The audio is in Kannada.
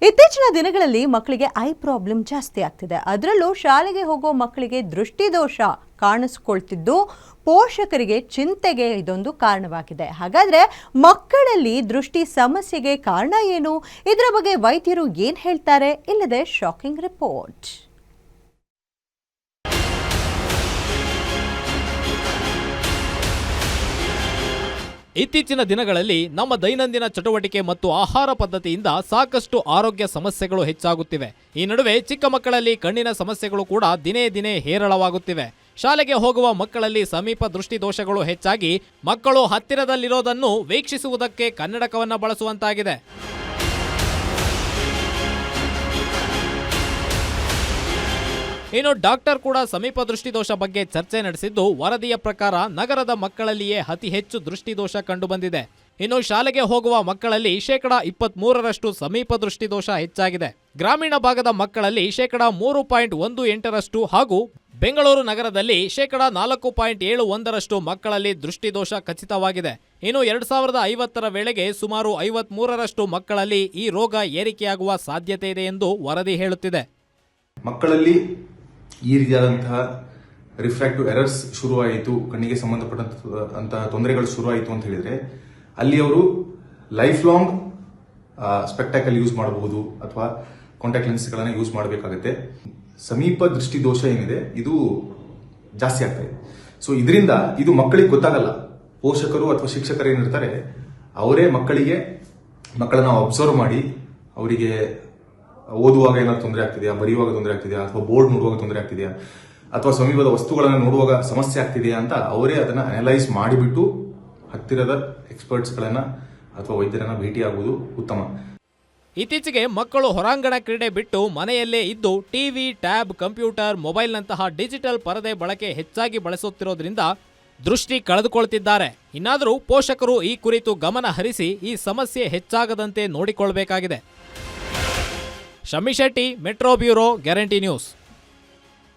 ಇತ್ತೀಚಿನ ದಿನಗಳಲ್ಲಿ ಮಕ್ಕಳಿಗೆ ಐ ಪ್ರಾಬ್ಲಮ್ ಜಾಸ್ತಿ ಆಗ್ತಿದೆ. ಅದರಲ್ಲೂ ಶಾಲೆಗೆ ಹೋಗೋ ಮಕ್ಕಳಿಗೆ ದೃಷ್ಟಿದೋಷ ಕಾಣಿಸಿಕೊಳ್ತಿದ್ದು ಪೋಷಕರಿಗೆ ಚಿಂತೆಗೆ ಇದೊಂದು ಕಾರಣವಾಗಿದೆ. ಹಾಗಾದ್ರೆ ಮಕ್ಕಳಲ್ಲಿ ದೃಷ್ಟಿ ಸಮಸ್ಯೆಗೆ ಕಾರಣ ಏನು? ಇದರ ಬಗ್ಗೆ ವೈದ್ಯರು ಏನು ಹೇಳ್ತಾರೆ? ಇಲ್ಲದೆ ಶಾಕಿಂಗ್ ರಿಪೋರ್ಟ್. ಇತ್ತೀಚಿನ ದಿನಗಳಲ್ಲಿ ನಮ್ಮ ದೈನಂದಿನ ಚಟುವಟಿಕೆ ಮತ್ತು ಆಹಾರ ಪದ್ಧತಿಯಿಂದ ಸಾಕಷ್ಟು ಆರೋಗ್ಯ ಸಮಸ್ಯೆಗಳು ಹೆಚ್ಚಾಗುತ್ತಿವೆ. ಈ ನಡುವೆ ಚಿಕ್ಕ ಮಕ್ಕಳಲ್ಲಿ ಕಣ್ಣಿನ ಸಮಸ್ಯೆಗಳು ಕೂಡ ದಿನೇ ದಿನೇ ಹೇರಳವಾಗುತ್ತಿವೆ. ಶಾಲೆಗೆ ಹೋಗುವ ಮಕ್ಕಳಲ್ಲಿ ಸಮೀಪ ದೃಷ್ಟಿ ದೋಷಗಳು ಹೆಚ್ಚಾಗಿ ಮಕ್ಕಳು ಹತ್ತಿರದಲ್ಲಿರೋದನ್ನು ವೀಕ್ಷಿಸುವುದಕ್ಕೆ ಕನ್ನಡಕವನ್ನು ಬಳಸುವಂತಾಗಿದೆ. ಇನ್ನು ಡಾಕ್ಟರ್ ಕೂಡ ಸಮೀಪ ದೃಷ್ಟಿದೋಷ ಬಗ್ಗೆ ಚರ್ಚೆ ನಡೆಸಿದ್ದು, ವರದಿಯ ಪ್ರಕಾರ ನಗರದ ಮಕ್ಕಳಲ್ಲಿಯೇ ಅತಿ ಹೆಚ್ಚು ದೃಷ್ಟಿದೋಷ ಕಂಡುಬಂದಿದೆ. ಇನ್ನು ಶಾಲೆಗೆ ಹೋಗುವ ಮಕ್ಕಳಲ್ಲಿ 23% ಸಮೀಪ ದೃಷ್ಟಿದೋಷ ಹೆಚ್ಚಾಗಿದೆ. ಗ್ರಾಮೀಣ ಭಾಗದ ಮಕ್ಕಳಲ್ಲಿ 3.18% ಹಾಗೂ ಬೆಂಗಳೂರು ನಗರದಲ್ಲಿ 4.71% ಮಕ್ಕಳಲ್ಲಿ ದೃಷ್ಟಿದೋಷ ಖಚಿತವಾಗಿದೆ. ಇನ್ನು 2050ರ ವೇಳೆಗೆ ಸುಮಾರು 53% ಮಕ್ಕಳಲ್ಲಿ ಈ ರೋಗ ಏರಿಕೆಯಾಗುವ ಸಾಧ್ಯತೆ ಇದೆ ಎಂದು ವರದಿ ಹೇಳುತ್ತಿದೆ. ಮಕ್ಕಳಲ್ಲಿ ಈ ರೀತಿಯಾದಂತಹ ರಿಫ್ರಾಕ್ಟಿವ್ ಎರರ್ಸ್ ಶುರುವಾಯಿತು, ಕಣ್ಣಿಗೆ ಸಂಬಂಧಪಟ್ಟಂತಹ ತೊಂದರೆಗಳು ಶುರುವಾಯಿತು ಅಂತ ಹೇಳಿದ್ರೆ ಅಲ್ಲಿ ಅವರು ಲೈಫ್ ಲಾಂಗ್ ಸ್ಪೆಕ್ಟಾಕಲ್ ಯೂಸ್ ಮಾಡಬಹುದು ಅಥವಾ ಕಾಂಟ್ಯಾಕ್ಟ್ ಲೆನ್ಸ್ಗಳನ್ನು ಯೂಸ್ ಮಾಡಬೇಕಾಗುತ್ತೆ. ಸಮೀಪ ದೃಷ್ಟಿದೋಷ ಏನಿದೆ ಇದು ಜಾಸ್ತಿ ಆಗ್ತಾ ಇದೆ. ಸೊ ಇದರಿಂದ ಇದು ಮಕ್ಕಳಿಗೆ ಗೊತ್ತಾಗಲ್ಲ. ಪೋಷಕರು ಅಥವಾ ಶಿಕ್ಷಕರು ಏನಿರ್ತಾರೆ ಅವರೇ ಮಕ್ಕಳನ್ನ ಅಬ್ಸರ್ವ್ ಮಾಡಿ ಅವರಿಗೆ ಓದುವಾಗ ಏನಾದ್ರು ತೊಂದರೆ ಆಗ್ತಿದೆಯಾ, ಬರೆಯುವಾಗ ತೊಂದರೆ ಆಗ್ತಿದೆಯಾ, ಅಥವಾ ಬೋರ್ಡ್ ನೋಡುವಾಗ ತೊಂದರೆ ಆಗ್ತಿದೆಯಾ, ಅಥವಾ ಸಮೀಪದ ವಸ್ತುಗಳನ್ನು ನೋಡುವಾಗ ಸಮಸ್ಯೆ ಆಗ್ತಿದೆಯಾ ಅಂತ ಅವರೇ ಅದನ್ನ ಅನಲೈಸ್ ಮಾಡಿಬಿಟ್ಟು ಹತ್ತಿರದ ಎಕ್ಸ್ಪರ್ಟ್ಸ್ಗಳನ್ನ ಅಥವಾ ವೈದ್ಯರನ್ನ ಭೇಟಿಯಾಗುವುದು ಉತ್ತಮ. ಇತ್ತೀಚೆಗೆ ಮಕ್ಕಳು ಹೊರಾಂಗಣ ಕ್ರೀಡೆ ಬಿಟ್ಟು ಮನೆಯಲ್ಲೇ ಇದ್ದು ಟಿವಿ, ಟ್ಯಾಬ್, ಕಂಪ್ಯೂಟರ್, ಮೊಬೈಲ್ನಂತಹ ಡಿಜಿಟಲ್ ಪರದೆ ಬಳಕೆ ಹೆಚ್ಚಾಗಿ ಬಳಸುತ್ತಿರೋದ್ರಿಂದ ದೃಷ್ಟಿ ಕಳೆದುಕೊಳ್ತಿದ್ದಾರೆ. ಇನ್ನಾದರೂ ಪೋಷಕರು ಈ ಕುರಿತು ಗಮನ ಹರಿಸಿ ಈ ಸಮಸ್ಯೆ ಹೆಚ್ಚಾಗದಂತೆ ನೋಡಿಕೊಳ್ಳಬೇಕಾಗಿದೆ. Shami Shetty, metro bureau, guarantee news.